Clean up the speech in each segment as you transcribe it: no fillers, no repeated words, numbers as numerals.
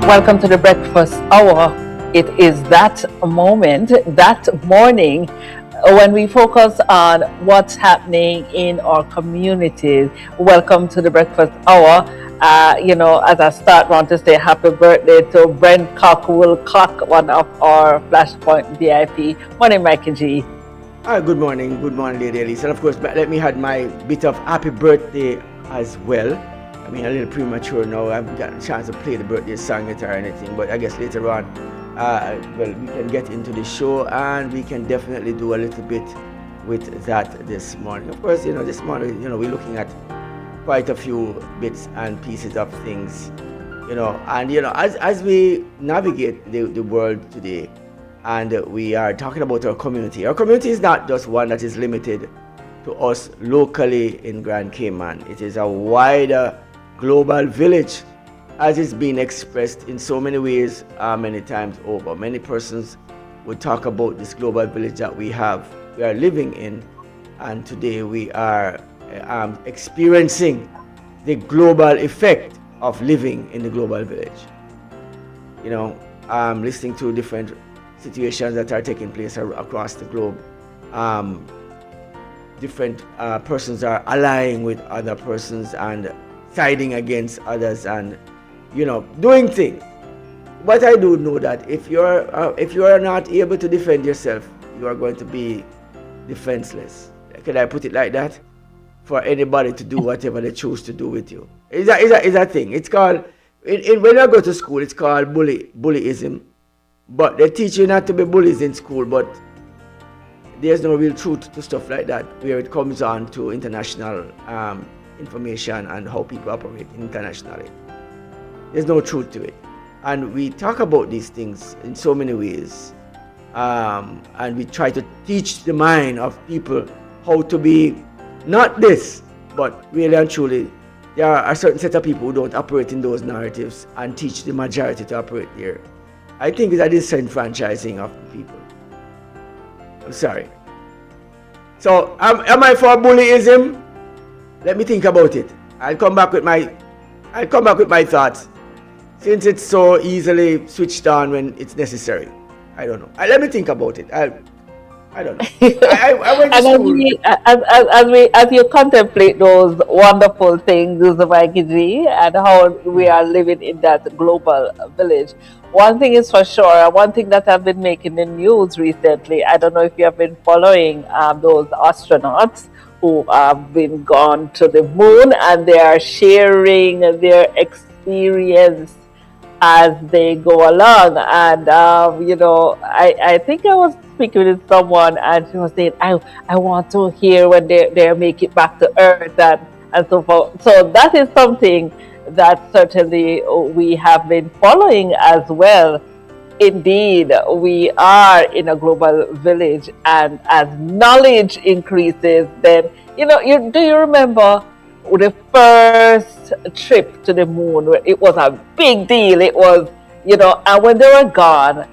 Welcome to the breakfast hour. It is that moment, that morning, when we focus on what's happening in our communities. Welcome to the breakfast hour. As I start, want to say happy birthday to Brent Wilcock, one of our Flashpoint VIP. Morning, Mikey G. Good morning, Lady Elise. And of course, let me add my bit of happy birthday as well. I mean, a little premature now. I haven't got a chance to play the birthday song yet or anything, but I guess later on, we can get into the show and we can definitely do a little bit with that this morning. Of course, this morning, we're looking at quite a few bits and pieces of things, as we navigate the world today, and we are talking about our community. Our community is not just one that is limited to us locally in Grand Cayman. It is a wider global village, as it's been expressed in so many ways, many times over. Many persons would talk about this global village that we are living in, and today we are experiencing the global effect of living in the global village. Listening to different situations that are taking place across the globe. Different persons are allying with other persons and siding against others, and doing things. But I do know that if you are not able to defend yourself, you are going to be defenseless. Can I put it like that? For anybody to do whatever they choose to do with you. Is a thing. It's called, when I go to school, it's called bullyism. But they teach you not to be bullies in school, but there's no real truth to stuff like that, where it comes on to international information and how people operate internationally. There's no truth to it. And we talk about these things in so many ways. And we try to teach the mind of people how to be not this, but really and truly, there are a certain set of people who don't operate in those narratives and teach the majority to operate there. I think it's a disenfranchising of the people. I'm sorry. So, am I for bullyism? Let me think about it. I'll come back with my thoughts, since it's so easily switched on when it's necessary. I don't know. Let me think about it. I don't know. I went to school. As you contemplate those wonderful things, Mikey G, and how we are living in that global village, one thing is for sure, one thing that I've been making the news recently, I don't know if you have been following those astronauts who have been gone to the moon, and they are sharing their experience as they go along. And I think I was speaking with someone, and she was saying, I want to hear when they make it back to Earth, and so forth. So that is something that certainly we have been following as well. Indeed, we are in a global village, and as knowledge increases, then do you remember the first trip to the moon? It was a big deal. It was, and when they were gone,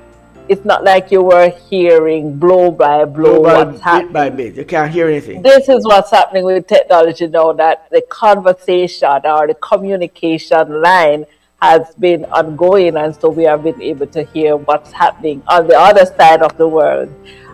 it's not like you were hearing blow by blow what's happening. Bit by bit, you can't hear anything. This is what's happening with technology now, that the conversation or the communication line has been ongoing, and so we have been able to hear what's happening on the other side of the world.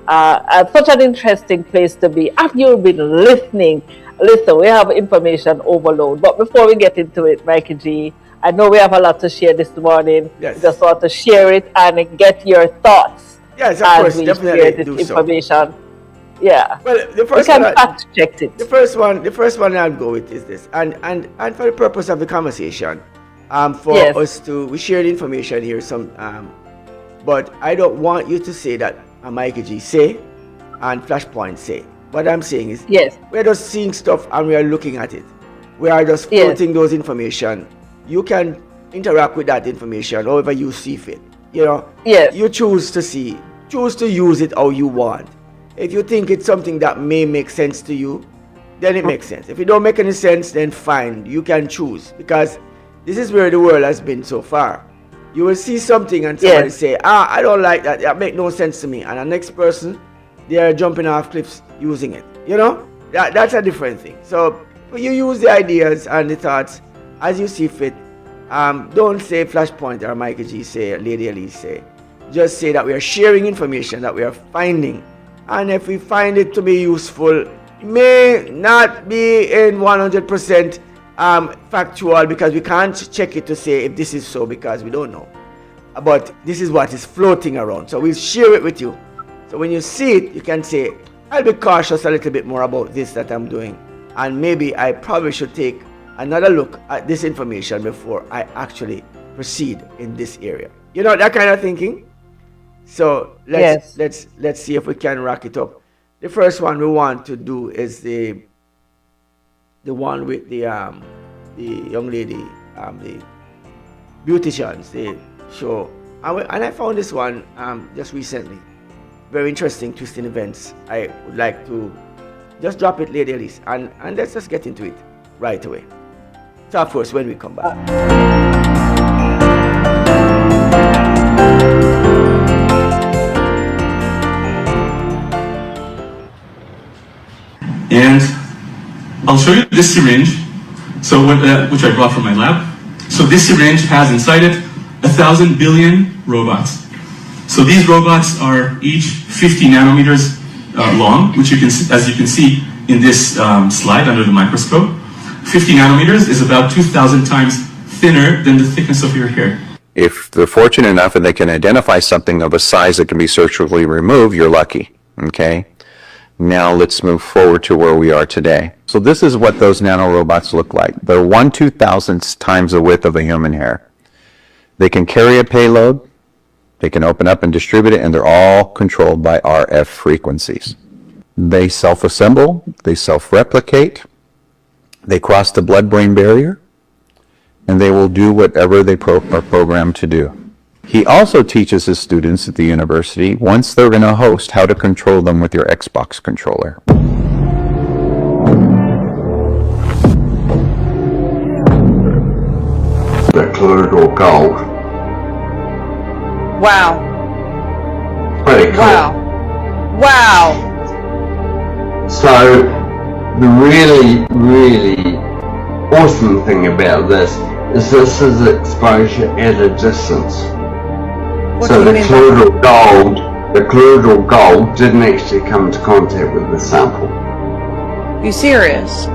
Such an interesting place to be. Have you been listening? Listen, we have information overload. But before we get into it, Mikey G, I know we have a lot to share this morning. Yes. Just want to share it and get your thoughts. Yes, of course, definitely share this information. So. Yeah. Well, the first we can fact check it. The first one I'll go with is this, and for the purpose of the conversation, we share the information here but I don't want you to say that Mikey G say and Flashpoint say. What I'm saying is, we're just seeing stuff and we are looking at it. We are just floating those information. You can interact with that information however you see fit. You choose to use it how you want. If you think it's something that may make sense to you, then it makes sense. If it don't make any sense, then fine, you can choose, because this is where the world has been so far. You will see something and somebody say, I don't like that, that makes no sense to me, and the next person, they are jumping off cliffs using it. That's a different thing. So you use the ideas and the thoughts as you see fit, Don't say Flashpoint or Mikey G say, Lady Elise say. Just say that we are sharing information that we are finding. And if we find it to be useful, it may not be in 100% factual, because we can't check it to say if this is so, because we don't know. But this is what is floating around. So we'll share it with you. So when you see it, you can say, I'll be cautious a little bit more about this that I'm doing. And maybe I probably should take another look at this information before I actually proceed in this area. You know, that kind of thinking. So let's see if we can rack it up. The first one we want to do is the one with the young lady, the beauticians, the show. And I found this one just recently. Very interesting, twisting events. I would like to just drop it, Lady Elise, and let's just get into it right away. So of course, when we come back. And I'll show you this syringe, so which I brought from my lab. So this syringe has inside it 1,000 billion robots. So these robots are each 50 nanometers long, which you can, as you can see in this slide under the microscope. 50 nanometers is about 2,000 times thinner than the thickness of your hair. If they're fortunate enough and they can identify something of a size that can be surgically removed, you're lucky, okay? Now let's move forward to where we are today. So this is what those nanorobots look like. They're 1/2000th times the width of a human hair. They can carry a payload, they can open up and distribute it, and they're all controlled by RF frequencies. They self-assemble, they self-replicate, they cross the blood-brain barrier, and they will do whatever they are programmed to do. He also teaches his students at the university, once they're in a host, how to control them with your Xbox controller. The colloidal gold. Wow. Pretty cool. Wow. So, the really, really awesome thing about this is exposure at a distance. So the colloidal gold didn't actually come into contact with the sample. You serious?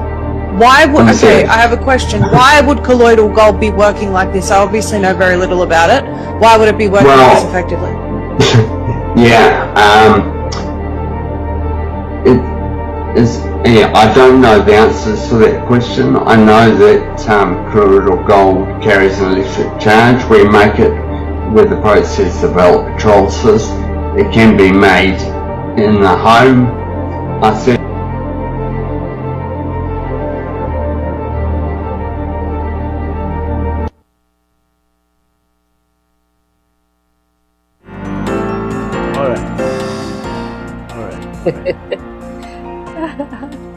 Why would, okay, serious. I have a question. Why would colloidal gold be working like this? I obviously know very little about it. Why would it be working this effectively? I don't know the answers to that question. I know that colloidal gold carries an electric charge. We make it with the process of electrolysis. It can be made in the home. I said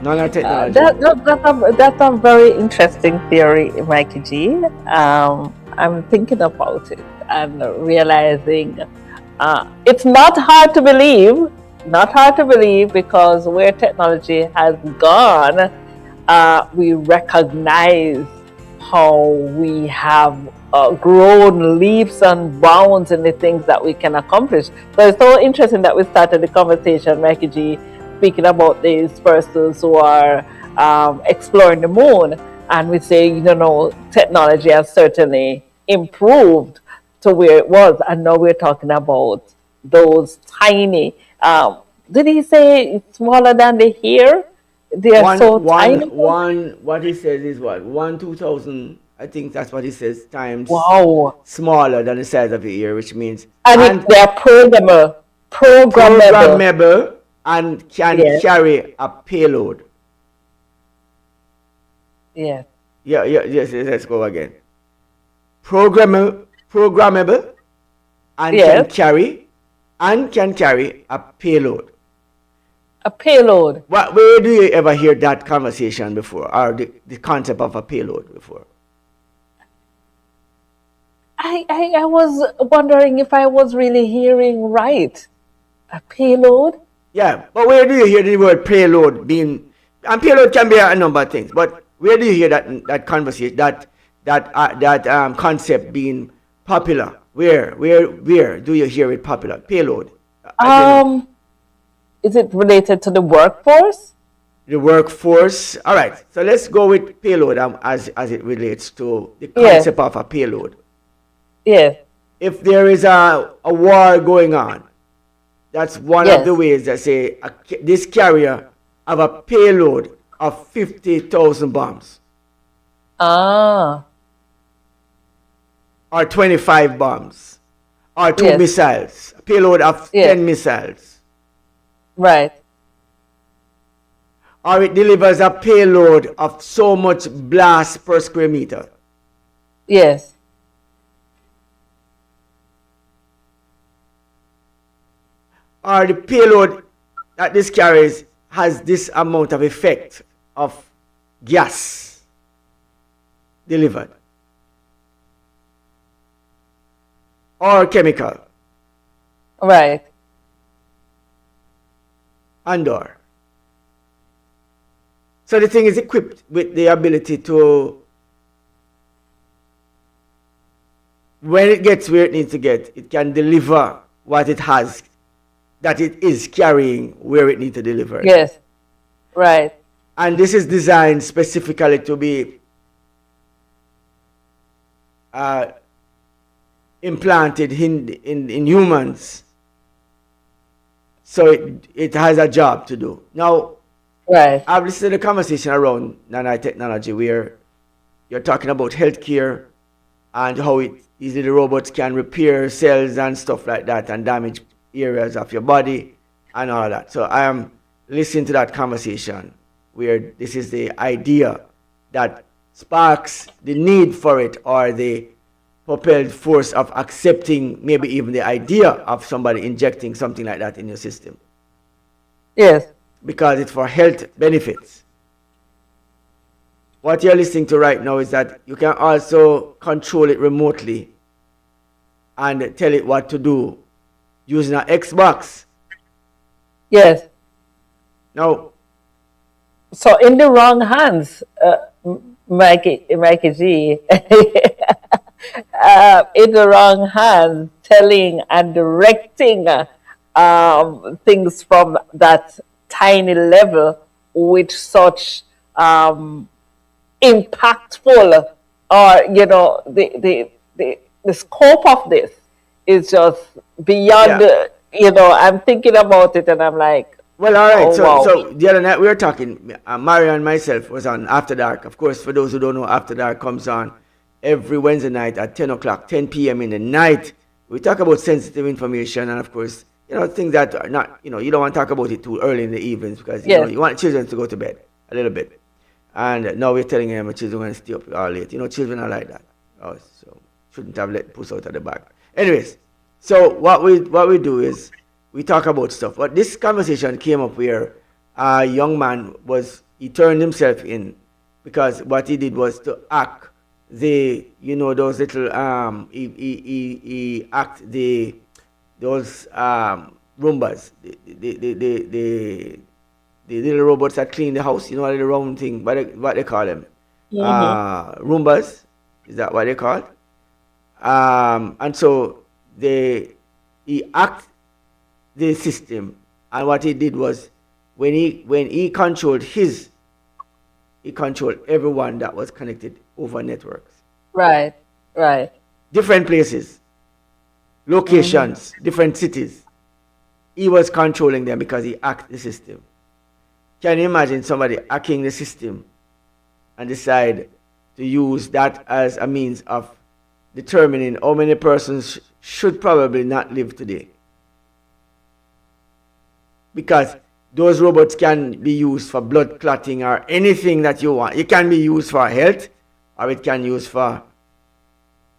Nanotechnology. That's a very interesting theory, Mikey G. I'm thinking about it and realizing it's not hard to believe. Not hard to believe, because where technology has gone, we recognize how we have grown leaps and bounds in the things that we can accomplish. So it's so interesting that we started the conversation, Mikey G, speaking about these persons who are exploring the moon, and we say, you know, technology has certainly improved to where it was, and now we're talking about those tiny. Did he say smaller than the hair? They are tiny. What he says is what? 1/2000. I think that's what he says. Times smaller than the size of the ear, which means and they are programmable and can carry a payload. Yes. Yes. Let's go again. Programmable, and can carry a payload. A payload. Where do you ever hear that conversation before, or the concept of a payload before? I was wondering if I was really hearing right. A payload? Yeah, but where do you hear the word payload being? And payload can be a number of things, but where do you hear that conversation, that that concept being popular? Where do you hear it popular? Payload. Is it related to the workforce? The workforce. All right. So let's go with payload as it relates to the Yes. concept of a payload. Yes. If there is a war going on, that's one of Yes. the ways that say this carrier have a payload of 50,000 bombs Ah. or 25 bombs or 2 Yes. missiles, a payload of Yes. 10 missiles. Right. Or it delivers a payload of so much blast per square meter. Yes. Or the payload that this carries has this amount of effect of gas delivered. Or chemical. Right. And/or. So the thing is equipped with the ability to, when it gets where it needs to get, it can deliver what it has, that it is carrying where it needs to deliver. Yes. Right. And this is designed specifically to be implanted in humans. So it has a job to do. Now, Right. I've listened to the conversation around nanotechnology where you're talking about healthcare and how these little robots can repair cells and stuff like that and damage areas of your body and all of that. So I am listening to that conversation where this is the idea that sparks the need for it or the propelled force of accepting maybe even the idea of somebody injecting something like that in your system. Yes. Because it's for health benefits. What you're listening to right now is that you can also control it remotely and tell it what to do using an Xbox. Yes. Now, So in the wrong hands, Mikey G, in the wrong hands, telling and directing things from that tiny level with such impactful, or the scope of this is just beyond. Yeah. I'm thinking about it and I'm like, well, all right. oh, So, wow. so the other night we were talking. Mario and myself was on After Dark. Of course, for those who don't know, After Dark comes on every Wednesday night at 10 o'clock, 10 p.m. in the night. We talk about sensitive information and, of course, things that are not, you don't want to talk about it too early in the evenings because Yes. you want children to go to bed a little bit. And now we're telling them children want to stay up all late. Children are like that. So shouldn't have let puss out of the bag. Anyways, so what we do is we talk about stuff. But this conversation came up where a young man he turned himself in because what he did was to act those little he act those Roombas, the little robots that clean the house, the round thing, what they call them, Roombas, is that what they call? And so he act the system, and what he did was when he controlled he controlled everyone that was connected over networks, Right. Right. different places, locations, different cities. He was controlling them because he hacked the system. Can you imagine somebody hacking the system and decide to use that as a means of determining how many persons should probably not live today? Because those robots can be used for blood clotting or anything that you want. It can be used for health or it can be used for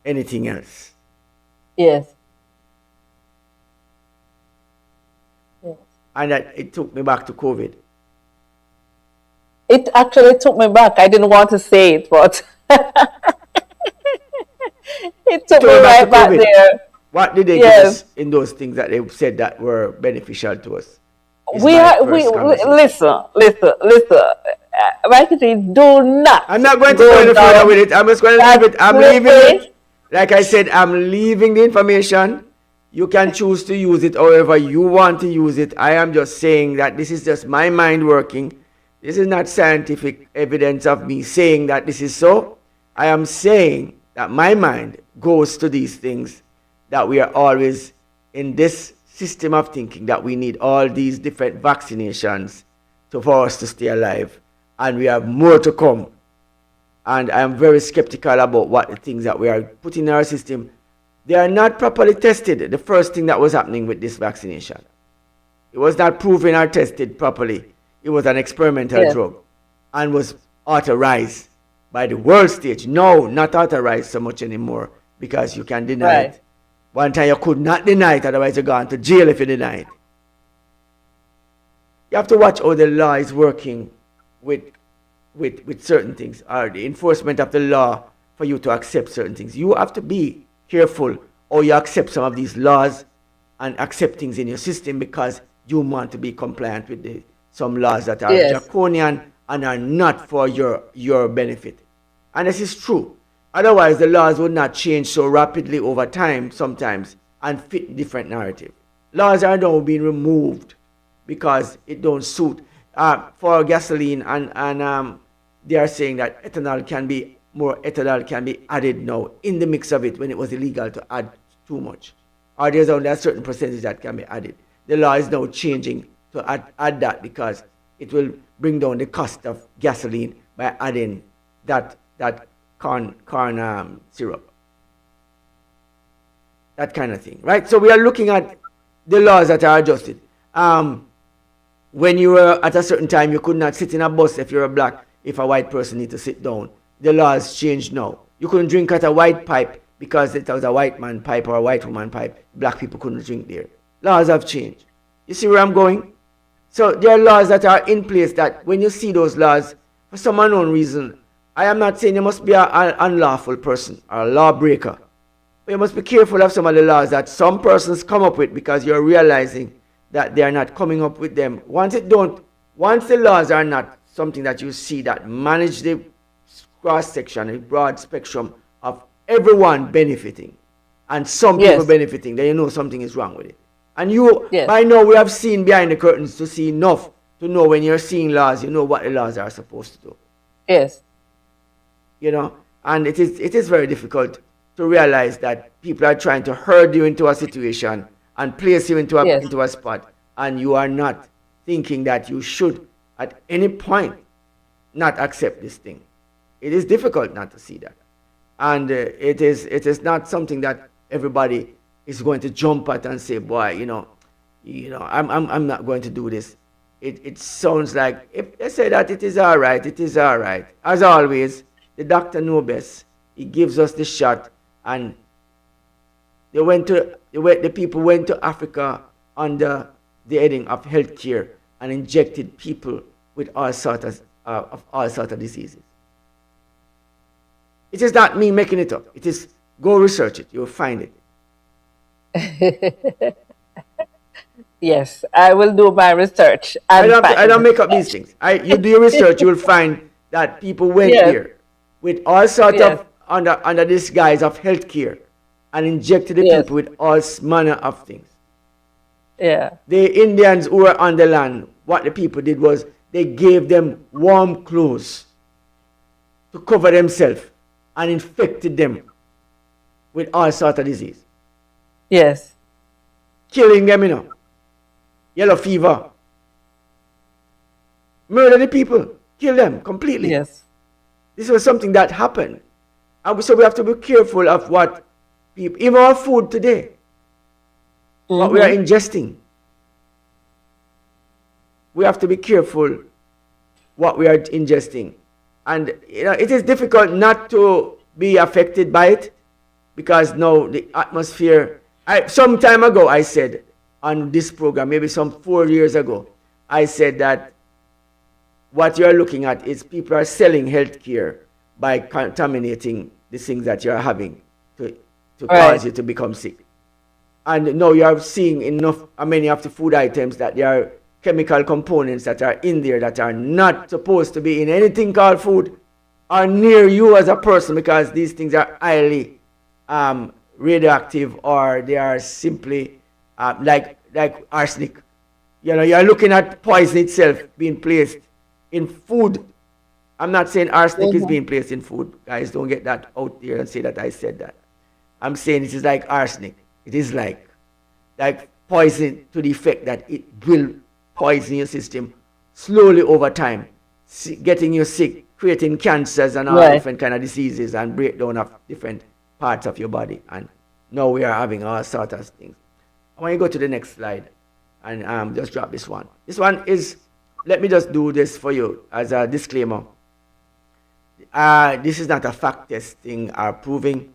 anything else. Yes. Yes. And it took me back to COVID. It actually took me back. I didn't want to say it, but it took me back right to back COVID. there. What did they give Yes. us in those things that they said that were beneficial to us? Is We my are, first conversation. listen. Mikey G, do not I'm not going to go go any further down with it. I'm just going to that leave it. I'm leaving way. it. Like I said, I'm leaving the information. You can choose to use it however you want to use it. I am just saying that this is just my mind working. This is not scientific evidence of me saying that this is so. I am saying that my mind goes to these things, that we are always in this system of thinking that we need all these different vaccinations for us to stay alive. And we have more to come. And I am very skeptical about what the things that we are putting in our system. They are not properly tested. The first thing that was happening with this vaccination, it was not proven or tested properly. It was an experimental drug and was authorized by the world stage. No, not authorized so much anymore because you can deny it. One time you could not deny it, otherwise you're going to jail if you deny it. You have to watch how the law is working with certain things, or the enforcement of the law for you to accept certain things. You have to be careful or you accept some of these laws and accept things in your system because you want to be compliant with some laws that are draconian and are not for your benefit. And this is true. Otherwise, the laws would not change so rapidly over time sometimes and fit different narrative. Laws are now being removed because it don't suit. For gasoline, and they are saying that more ethanol can be added now in the mix of it when it was illegal to add too much. Or there's only a certain percentage that can be added. The law is now changing to add that because it will bring down the cost of gasoline by adding that corn syrup. That kind of thing, right? So we are looking at the laws that are adjusted. When you were at a certain time, you could not sit in a bus if you're a black, if a white person needs to sit down. The laws changed now. You couldn't drink at a white pipe because it was a white man pipe or a white woman pipe. Black people couldn't drink there. Laws have changed. You see where I'm going? So there are laws that are in place that when you see those laws, for some unknown reason, I am not saying you must be an unlawful person or a lawbreaker. But you must be careful of some of the laws that some persons come up with because you're realizing that they are not coming up with them. Once the laws are not something that you see that manage the cross-section, a broad spectrum of everyone benefiting, and some people benefiting, then you know something is wrong with it. And by now we have seen behind the curtains to see enough to know when you're seeing laws, you know what the laws are supposed to do. Yes. You know, and it is very difficult to realize that people are trying to herd you into a situation and place you into a spot, and you are not thinking that you should at any point not accept this thing. It is difficult not to see that, and it is not something that everybody is going to jump at and say, boy, I'm not going to do this. It sounds like if they say that it is all right, it is all right. As always, the doctor knows best. He gives us the shot, and the people went to Africa under the heading of healthcare and injected people with all sorts of diseases. It is not me making it up. It is, go research it. You'll find it. Yes, I will do my research. I don't make up these things. You do your research, you will find that people went there with all sorts of under this guise of healthcare and injected the people with all manner of things. Yeah. The Indians who were on the land, what the people did was they gave them warm clothes to cover themselves and infected them with all sorts of disease. Yes. Killing them, Yellow fever. Murder the people. Kill them completely. Yes. This was something that happened. And so we have to be careful of what people, even our food today, what we are ingesting. We have to be careful what we are ingesting. And it is difficult not to be affected by it because now the atmosphere, some time ago I said on this program, maybe some 4 years ago, I said that what you're looking at is people are selling healthcare by contaminating the things that you're having to cause you to become sick. And now you are seeing many of the food items that they are chemical components that are in there that are not supposed to be in anything called food are near you as a person, because these things are highly radioactive, or they are simply like arsenic. You know, you're looking at poison itself being placed in food. I'm not saying arsenic is being placed in food. Guys, don't get that out there and say that I said that. I'm saying it is like arsenic. It is like poison, to the effect that it will poison your system slowly over time, getting you sick, creating cancers and all different kind of diseases and breakdown of different parts of your body. And now we are having all sorts of things. I want you to go to the next slide and just drop this one. This one is, let me just do this for you as a disclaimer. This is not a fact testing or proving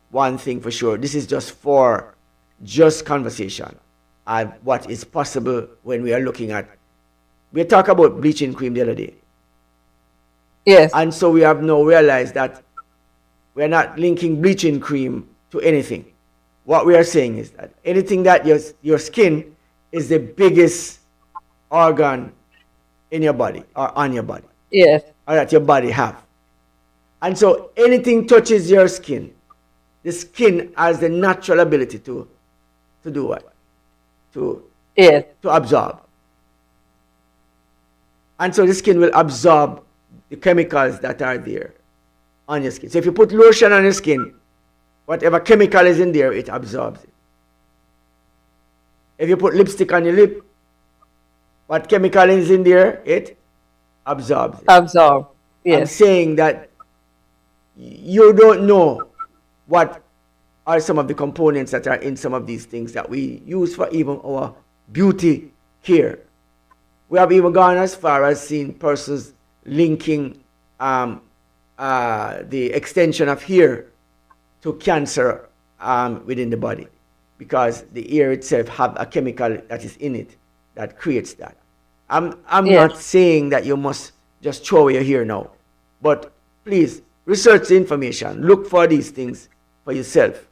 one thing for sure. This is just for just conversation and what is possible when we are looking at. We talked about bleaching cream the other day. Yes. And so we have now realized that we're not linking bleaching cream to anything. What we are saying is that anything that your skin is the biggest organ in your body or on your body. Yes. Or that your body have. And so anything touches your skin, the skin has the natural ability to do what? To absorb. And so the skin will absorb the chemicals that are there on your skin. So if you put lotion on your skin, whatever chemical is in there, it absorbs it. If you put lipstick on your lip, what chemical is in there, it absorbs it. Absorb. Yes. I'm saying that you don't know what are some of the components that are in some of these things that we use for even our beauty care. We have even gone as far as seeing persons linking the extension of hair to cancer within the body, because the hair itself have a chemical that is in it that creates that. I'm not saying that you must just throw away your hair now, but please research the information, look for these things for yourself,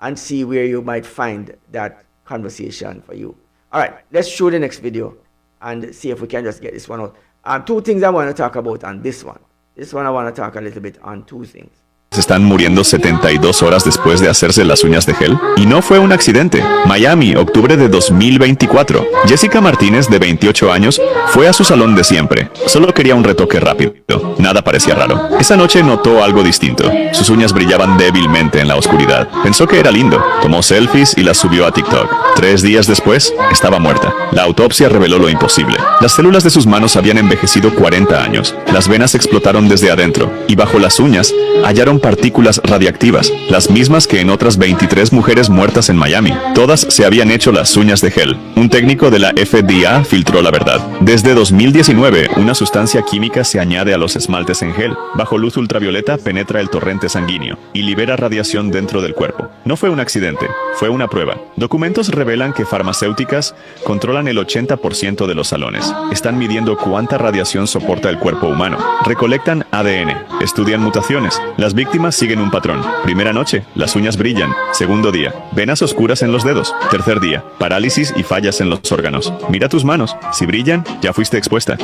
and see where you might find that conversation for you. All right, let's show the next video and see if we can just get this one out. Two things I want to talk about on this one. This one I want to talk a little bit on two things. Están muriendo 72 horas después de hacerse las uñas de gel. Y no fue un accidente. Miami, octubre de 2024. Jessica Martínez, de 28 años, fue a su salón de siempre. Solo quería un retoque rápido. Nada parecía raro. Esa noche notó algo distinto. Sus uñas brillaban débilmente en la oscuridad. Pensó que era lindo. Tomó selfies y las subió a TikTok. 3 días después, estaba muerta. La autopsia reveló lo imposible. Las células de sus manos habían envejecido 40 años. Las venas explotaron desde adentro. Y bajo las uñas, hallaron partículas radiactivas, las mismas que en otras 23 mujeres muertas en Miami. Todas se habían hecho las uñas de gel. Un técnico de la FDA filtró la verdad. Desde 2019, una sustancia química se añade a los esmaltes en gel. Bajo luz ultravioleta penetra el torrente sanguíneo y libera radiación dentro del cuerpo. No fue un accidente, fue una prueba. Documentos revelan que farmacéuticas controlan el 80% de los salones. Están midiendo cuánta radiación soporta el cuerpo humano. Recolectan ADN, estudian mutaciones. Las víctimas siguen un patrón. Primera noche, las uñas brillan. Segundo día, venas oscuras en los dedos. Tercer día, parálisis y fallas en los órganos. Mira tus manos. Si brillan, ya fuiste expuesta.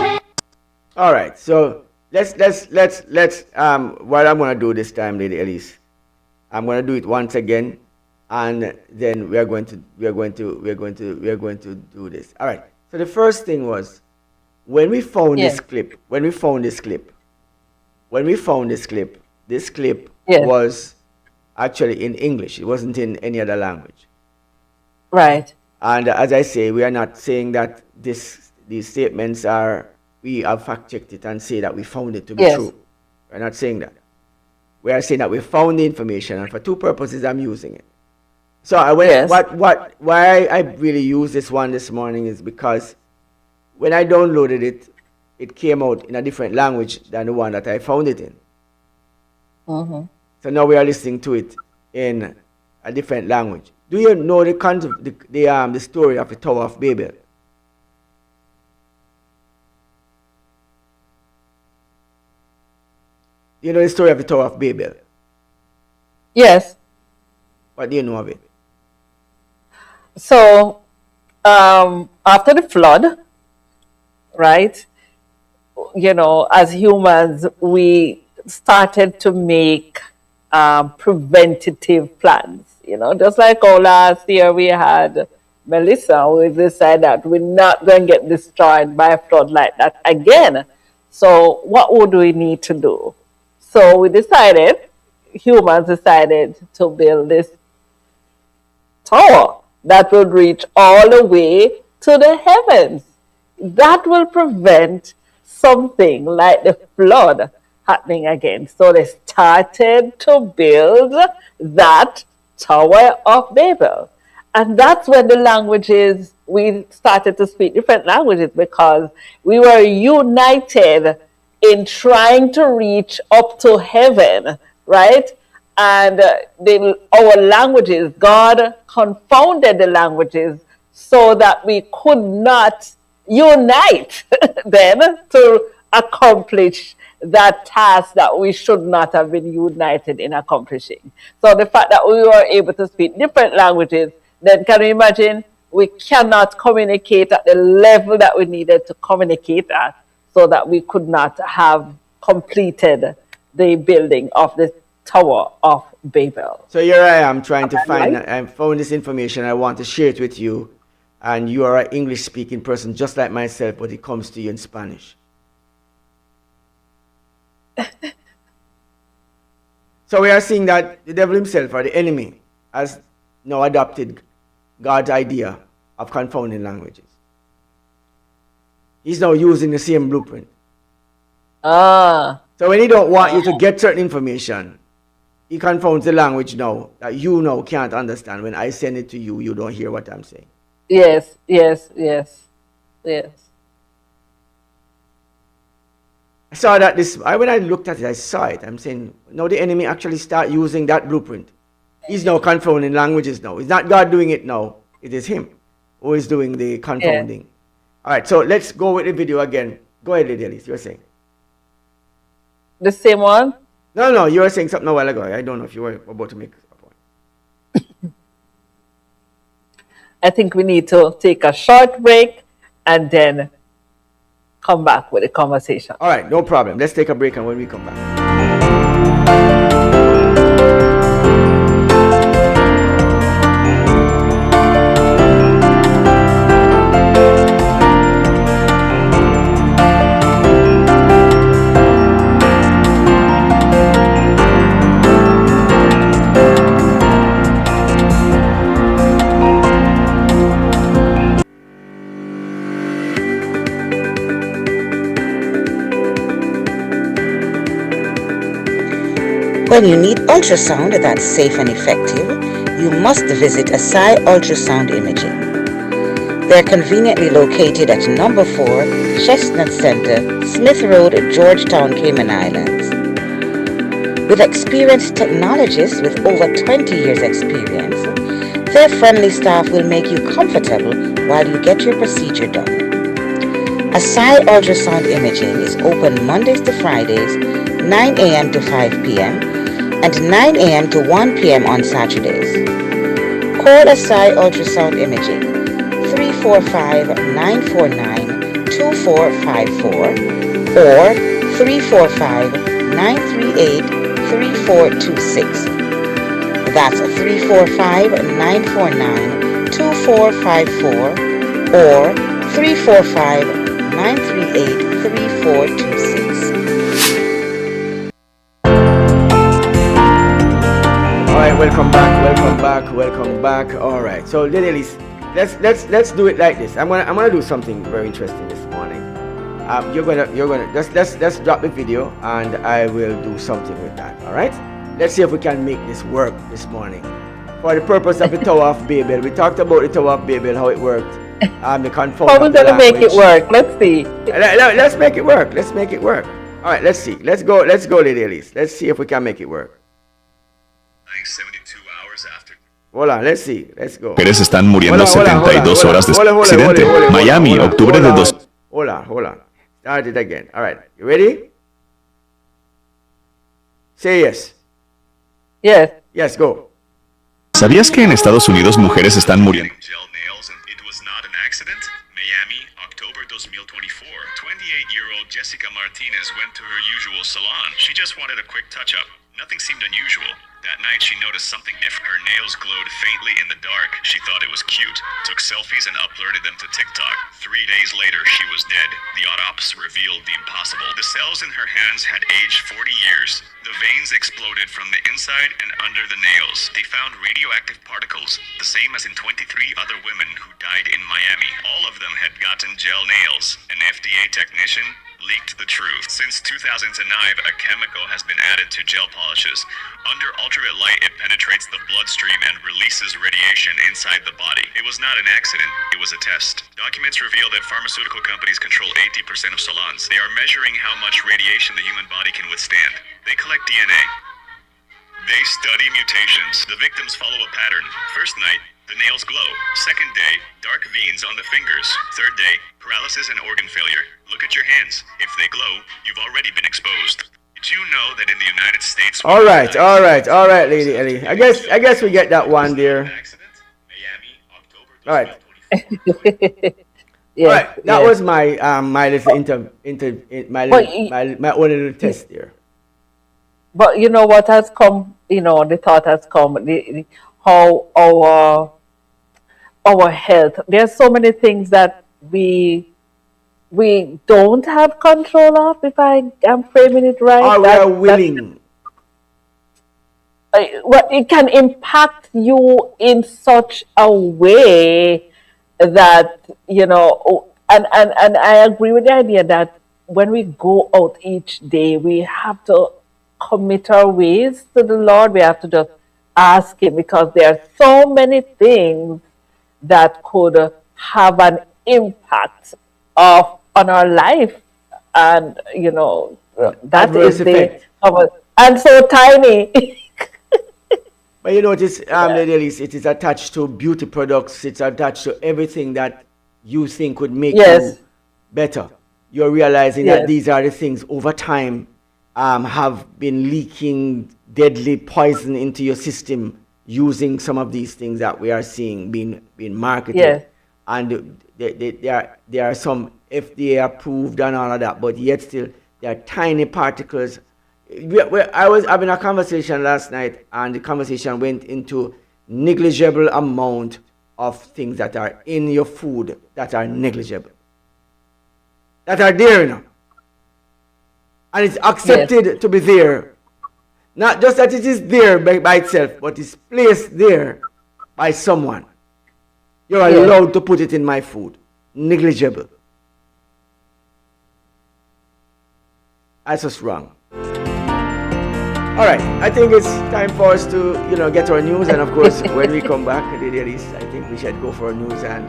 All right, so let's what I'm going to do this time, Lady Elise, I'm going to do it once again, and then we are going to do this. All right. So the first thing was when we found this clip. This clip was actually in English. It wasn't in any other language. Right. And as I say, we are not saying that these statements are, we have fact-checked it and say that we found it to be true. We're not saying that. We are saying that we found the information, and for two purposes I'm using it. So why I really use this one this morning is because when I downloaded it, it came out in a different language than the one that I found it in. Mm-hmm. So now we are listening to it in a different language. Do you know the story of the Tower of Babel? You know the story of the Tower of Babel? Yes. What do you know of it? So, after the flood, right? You know, as humans, we started to make preventative plans. You know, just like how last year we had Melissa, we decided that we're not going to get destroyed by a flood like that again. So, what would we need to do? So, humans decided to build this tower that would reach all the way to the heavens. That will prevent something like the flood happening again. So they started to build that Tower of Babel. And that's when the languages, we started to speak different languages because we were united in trying to reach up to heaven, right? And our languages, God confounded the languages so that we could not unite then to accomplish that task that we should not have been united in accomplishing. So the fact that we were able to speak different languages, then can you imagine we cannot communicate at the level that we needed to communicate at, so that we could not have completed the building of the Tower of Babel. So here I am trying to find, I found this information, I want to share it with you, and you are an English speaking person just like myself, but it comes to you in Spanish. So we are seeing that the devil himself, or the enemy, has now adopted God's idea of confounding languages. He's now using the same blueprint. So when he don't want you to get certain information, he confounds the language now that you now can't understand. When I send it to you, you don't hear what I'm saying. Yes, yes, yes, yes. I saw that when I looked at it, I saw it. I'm saying, now the enemy actually start using that blueprint. He's now confounding languages now. It's not God doing it now. It is him who is doing the confounding. Yeah. All right, so let's go with the video again. Go ahead, Lady Elise, you're saying. The same one? No, you were saying something a while ago. I don't know if you were about to make a point. I think we need to take a short break and then come back with the conversation. All right, no problem. Let's take a break, and when we come back. When you need ultrasound that's safe and effective, you must visit Asai Ultrasound Imaging. They're conveniently located at number 4 Chestnut Center, Smith Road, Georgetown, Cayman Islands. With experienced technologists with over 20 years experience, their friendly staff will make you comfortable while you get your procedure done. Asai Ultrasound Imaging is open Mondays to Fridays, 9 a.m. to 5 p.m. and 9 a.m. to 1 p.m. on Saturdays. Call Asai Ultrasound Imaging 345-949-2454 or 345-938-3426. That's 345-949-2454 or 345-938-3426. Welcome back. All right. So, Lady Elise, let's do it like this. I'm gonna do something very interesting this morning. You're gonna let's drop the video, and I will do something with that. All right. Let's see if we can make this work this morning. For the purpose of the Tower of Babel, we talked about the Tower of Babel, how it worked. The confound. How are we gonna make it work? Let's see. Let's make it work. Let's make it work. All right. Let's see. Let's go, Lady Elise. Let's see if we can make it work. 72 hours after. Hola, let's see. Let's go. Mujeres están muriendo 72 horas después del accidente. Miami, octubre de 2. Hola. Start it again. All right. You ready? Say yes. Yes. Yes, go. ¿Sabías que en Estados Unidos mujeres están muriendo? 2024, 28-year-old Jessica Martinez went to her usual salon. She just wanted a quick touch-up. Nothing seemed unusual. That night, she noticed something different. Her nails glowed faintly in the dark. She thought it was cute, took selfies and uploaded them to TikTok. 3 days later, she was dead. The autopsy revealed the impossible. The cells in her hands had aged 40 years. The veins exploded from the inside and under the nails. They found radioactive particles, the same as in 23 other women who died in Miami. All of them had gotten gel nails. An FDA technician leaked the truth. Since 2009, a chemical has been added to gel polishes. Under ultraviolet light, it penetrates the bloodstream and releases radiation inside the body. It was not an accident, it was a test. Documents reveal that pharmaceutical companies control 80% of salons. They are measuring how much radiation the human body can withstand. They collect DNA. They study mutations. The victims follow a pattern. First night, the nails glow. Second day, dark veins on the fingers. Third day, paralysis and organ failure. Look at your hands. If they glow, you've already been exposed. Did you know that in the United States... All right, Lady Ellie. I guess we get that one there. All right. Yes, All right. That yes. was my my little my own little test there. But you know what has come, the thought has come, how our health. There's so many things that we don't have control of, if I am framing it right. Or we are willing. Well, it can impact you in such a way that, and I agree with the idea that when we go out each day, we have to commit our ways to the Lord. We have to just ask Him, because there are so many things that could have an impact on our life, and that Adverse is the effect. and so tiny. But you notice, Lady Elise, it is attached to beauty products. It's attached to everything that you think would make Yes. you better. You're realizing that Yes. these are the things over time have been leaking deadly poison into your system using some of these things that we are seeing being marketed. Yes. And there are some FDA approved and all of that, but yet still there are tiny particles. I was having a conversation last night, and the conversation went into negligible amount of things that are in your food that are negligible, that are there now, and it's accepted to be there. Not just that it is there by itself, but it's placed there by someone. You're allowed to put it in my food. Negligible. That's just wrong. All right, I think it's time for us to, get our news, and of course, when we come back, Lady Elise, I think we should go for our news, and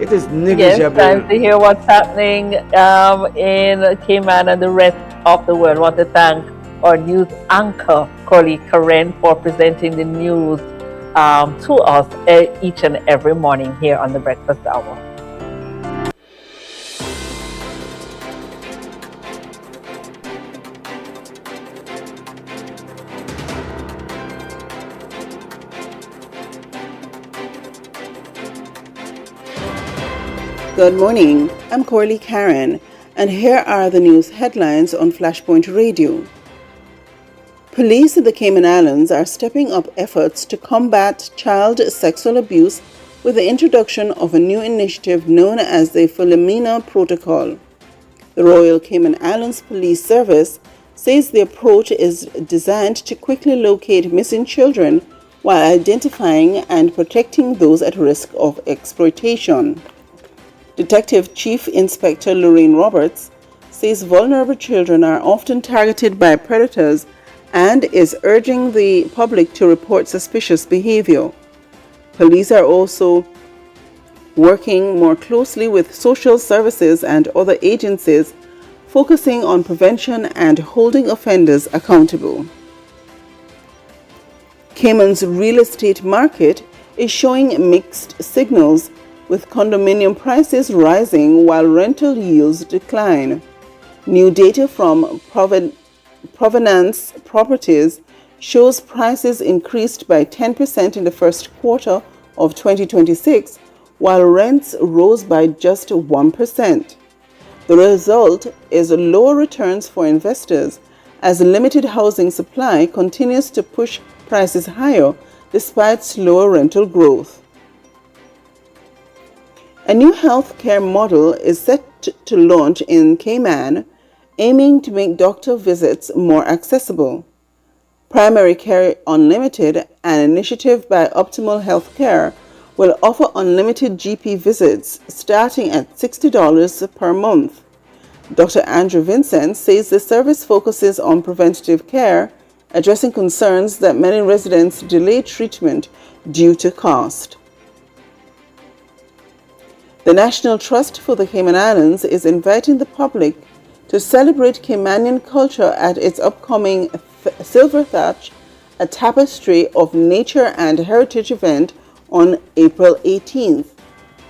it is negligible. Yes, time to hear what's happening in Cayman and the rest of the world. I want to thank our news anchor, CoraleeKaren, for presenting the news to us each and every morning here on the Breakfast Hour. Good morning, I'm CoraleeKaren, and here are the news headlines on Flashpoint Radio. Police in the Cayman Islands are stepping up efforts to combat child sexual abuse with the introduction of a new initiative known as the Philomena Protocol. The Royal Cayman Islands Police Service says the approach is designed to quickly locate missing children while identifying and protecting those at risk of exploitation. Detective Chief Inspector Lorraine Roberts says vulnerable children are often targeted by predators and is urging the public to report suspicious behavior. Police are also working more closely with social services and other agencies, focusing on prevention and holding offenders accountable. Cayman's real estate market is showing mixed signals, with condominium prices rising while rental yields decline. New data from Provenance Properties shows prices increased by 10% in the first quarter of 2026, while rents rose by just 1%. The result is lower returns for investors as the limited housing supply continues to push prices higher despite slower rental growth. A new healthcare model is set to launch in Cayman, aiming to make doctor visits more accessible. Primary Care Unlimited, an initiative by Optimal Healthcare, will offer unlimited GP visits starting at $60 per month. Dr. Andrew Vincent says the service focuses on preventative care, addressing concerns that many residents delay treatment due to cost. The National Trust for the Cayman Islands is inviting the public to celebrate Caymanian culture at its upcoming Silver Thatch, a tapestry of nature and heritage event on April 18th.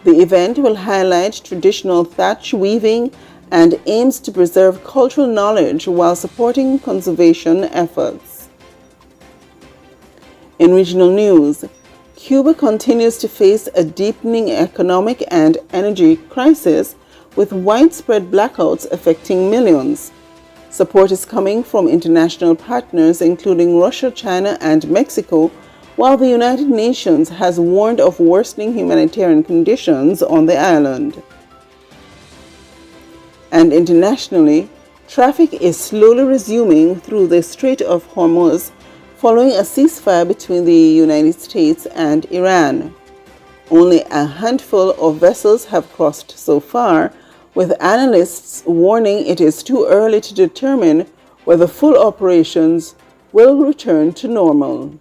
The event will highlight traditional thatch weaving and aims to preserve cultural knowledge while supporting conservation efforts. In regional news, Cuba continues to face a deepening economic and energy crisis with widespread blackouts affecting millions. Support is coming from international partners including Russia, China, and Mexico, while the United Nations has warned of worsening humanitarian conditions on the island. And internationally, traffic is slowly resuming through the Strait of Hormuz following a ceasefire between the United States and Iran. Only a handful of vessels have crossed so far, with analysts warning it is too early to determine whether full operations will return to normal.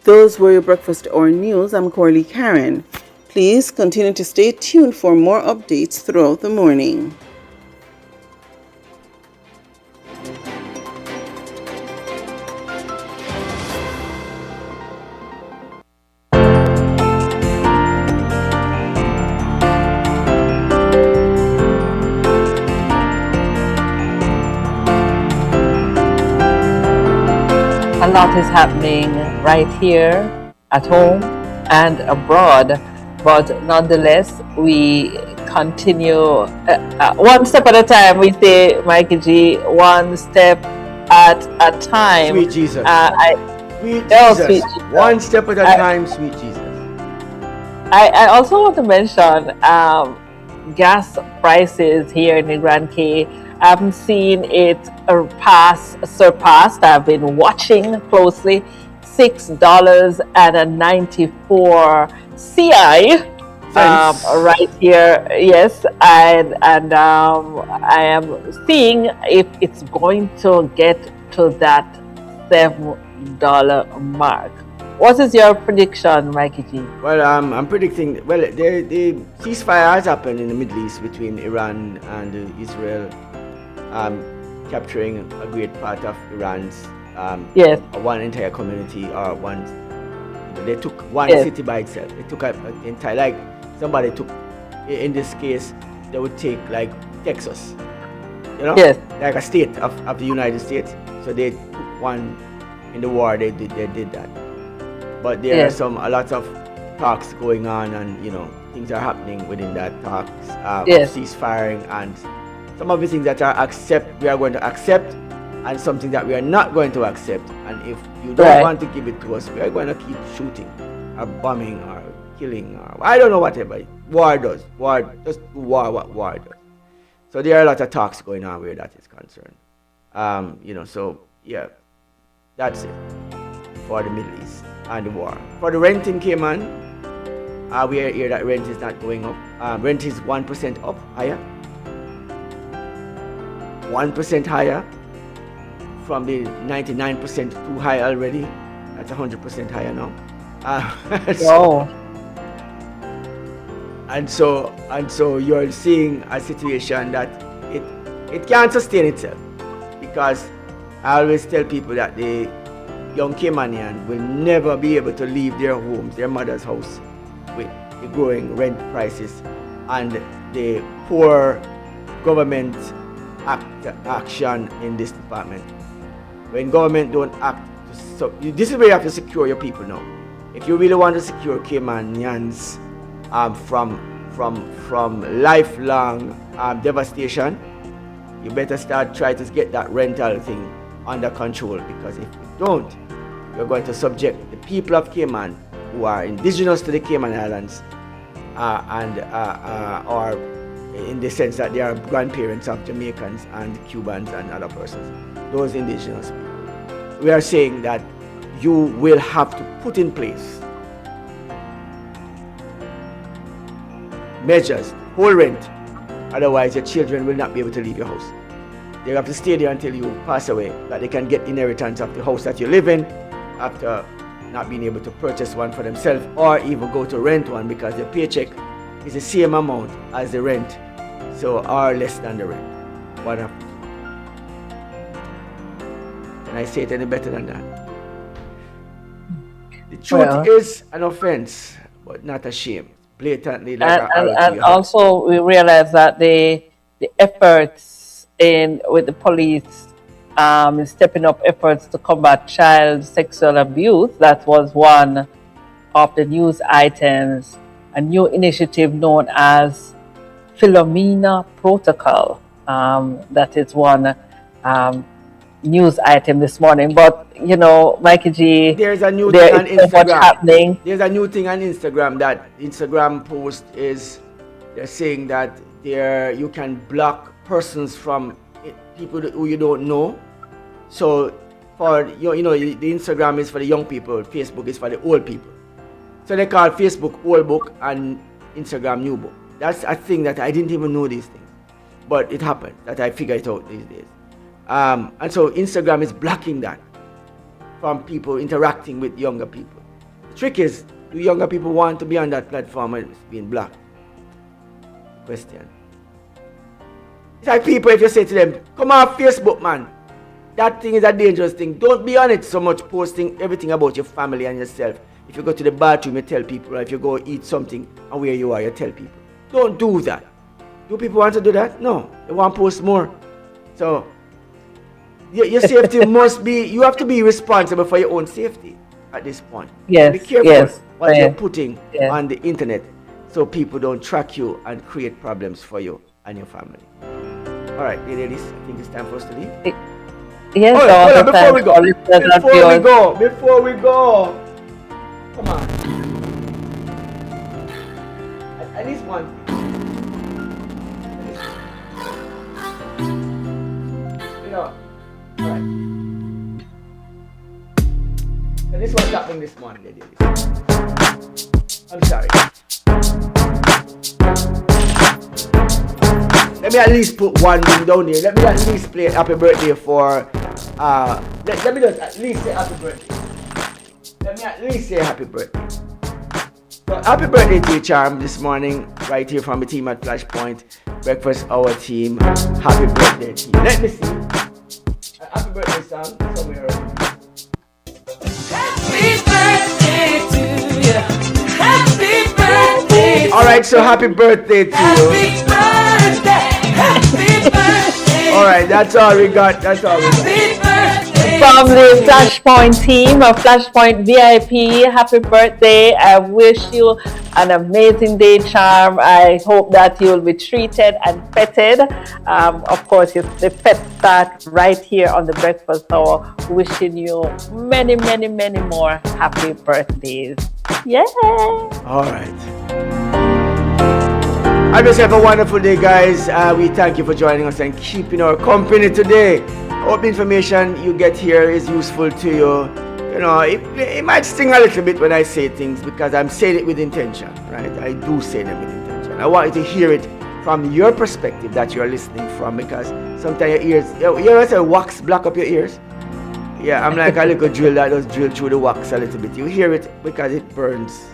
Those were your breakfast hour news. I'm CoraleeKaren. Please continue to stay tuned for more updates throughout the morning. A lot is happening right here at home and abroad, but nonetheless we continue one step at a time. We say, Mikey G, one step at a time. Sweet Jesus. Sweet Jesus. Jesus. One step at a time, sweet Jesus. I also want to mention gas prices here in the Grand K. I haven't seen it surpassed. I've been watching closely. $6.94 CI right here. Yes, and I am seeing if it's going to get to that $7 mark. What is your prediction, Mikey G? Well, I'm predicting. Well, the ceasefire has happened in the Middle East between Iran and Israel, capturing a great part of Iran's yes, one entire community or one. They took one yes, city by itself. They took an entire, like somebody took. In this case, they would take like Texas, yes, like a state of the United States. So they took one in the war. They did that. But there yes, are a lot of talks going on, and things are happening within that talks of yes, ceasefire, and some of the things that we are going to accept, and something that we are not going to accept. And if you don't right, want to give it to us, we are going to keep shooting, or bombing, or killing, or I don't know, whatever. War does. Just what war does. So there are a lot of talks going on where that is concerned. So yeah, that's it for the Middle East and the war. For the rent in Cayman, we hear that rent is not going up. Rent is 1% up, higher. 1% higher from the 99% too high already. That's 100% higher now. wow, And so you're seeing a situation that it can't sustain itself, because I always tell people that the young Caymanian will never be able to leave their homes, their mother's house, with the growing rent prices and the poor government action in this department. When government don't act, so this is where you have to secure your people now. If you really want to secure Caymanians from from lifelong devastation, you better try to get that rental thing under control, because if you don't, you're going to subject the people of Cayman, who are indigenous to the Cayman Islands, or in the sense that they are grandparents of Jamaicans and Cubans and other persons, those indigenous people. We are saying that you will have to put in place measures, whole rent, otherwise your children will not be able to leave your house. They have to stay there until you pass away, that they can get inheritance of the house that you live in after not being able to purchase one for themselves, or even go to rent one, because the paycheck is the same amount as the rent, so or less than the rent. What happens? Can I say it any better than that? The truth is an offense, but not a shame. Blatantly, like and also we realize that the efforts with the police stepping up efforts to combat child sexual abuse, that was one of the news items, a new initiative known as Philomena Protocol. That is one news item this morning. But you know, Mikey G, there's a new thing on Instagram. So much happening. There's a new thing on Instagram, that Instagram post is, they're saying that you can block persons from people who you don't know. So for the Instagram is for the young people, Facebook is for the old people. So they call Facebook old book and Instagram new book. That's a thing that I didn't even know these things, but it happened that I figured it out these days. And so Instagram is blocking that from people interacting with younger people. The trick is, do younger people want to be on that platform and it's being blocked? Question. It's like people, if you say to them, come off Facebook, man, that thing is a dangerous thing. Don't be on it so much, posting everything about your family and yourself. If you go to the bathroom, you tell people. Or if you go eat something and where you are, you tell people. Don't do that. Do people want to do that? No. They want to post more. So your safety must be, you have to be responsible for your own safety at this point. Yes. Be careful what you're putting on the internet, so people don't track you and create problems for you and your family. All right, Lady Elise, I think it's time for us to leave. Yes, hold on, before we go, come on. At least one thing. Alright. And this was happening this morning, Lady Elise. I'm sorry. Let me at least put one thing down there. Let me at least play happy birthday for let me just at least say happy birthday. Let me at least say happy birthday. So happy birthday to you, Charm, this morning, right here from the team at Flashpoint Breakfast Hour team. Happy birthday to you. Let me see. A happy birthday song somewhere around. Happy birthday to you. Happy birthday. Alright, so happy birthday to you. Happy birthday. Happy birthday. Alright, that's all we got. That's all we got. Happy birthday. From the Flashpoint team of Flashpoint VIP, happy birthday. I wish you an amazing day, Charm. I hope that you will be treated and petted. Of course, the pet start right here on the Breakfast Hour. Wishing you many, many, many more happy birthdays. Yeah. All right. Have yourself a wonderful day, guys. We thank you for joining us and keeping our company today. Hope the information you get here is useful to you. You know, it might sting a little bit when I say things, because I'm saying it with intention, right? I do say them with intention. I want you to hear it from your perspective that you're listening from, because sometimes your ears, you ever say wax block up your ears? Yeah, I'm like a little drill that does drill through the wax a little bit. You hear it because it burns.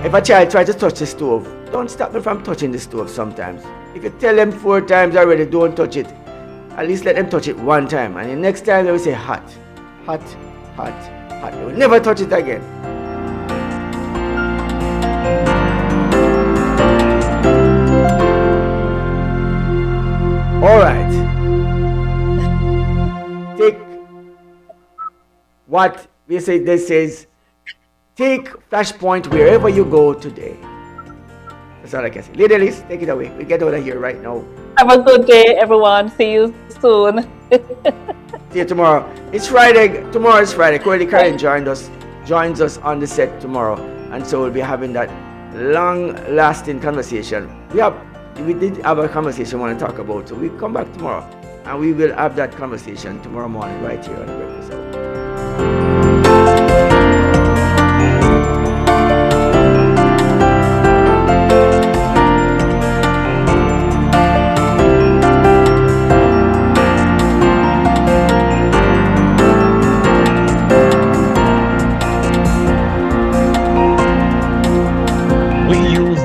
If a child tries to touch the stove, don't stop them from touching the stove sometimes. If you tell them 4 times already, don't touch it, at least let them touch it 1 time. And the next time they will say hot, hot, hot, hot. They will never touch it again. Alright. Take what we say, this says, take Flashpoint wherever you go today. That's all I can say. Lady Elise, take it away. We get out of here right now. Have a good day, everyone. See you soon. See you tomorrow. It's Friday. Tomorrow is Friday. CoraleeKaren joins us on the set tomorrow, and so we'll be having that long-lasting conversation. We did have a conversation we want to talk about, so we come back tomorrow, and we will have that conversation tomorrow morning right here on the Breakfast Hour.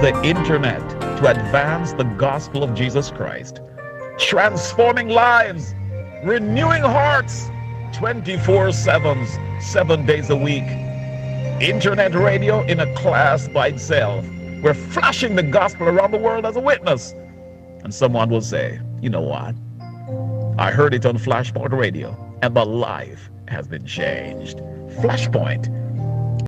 The internet to advance the gospel of Jesus Christ, transforming lives, renewing hearts 24/7, 7 days a week. Internet radio in a class by itself. We're flashing the gospel around the world as a witness. And someone will say, you know what? I heard it on Flashpoint Radio and my life has been changed. Flashpoint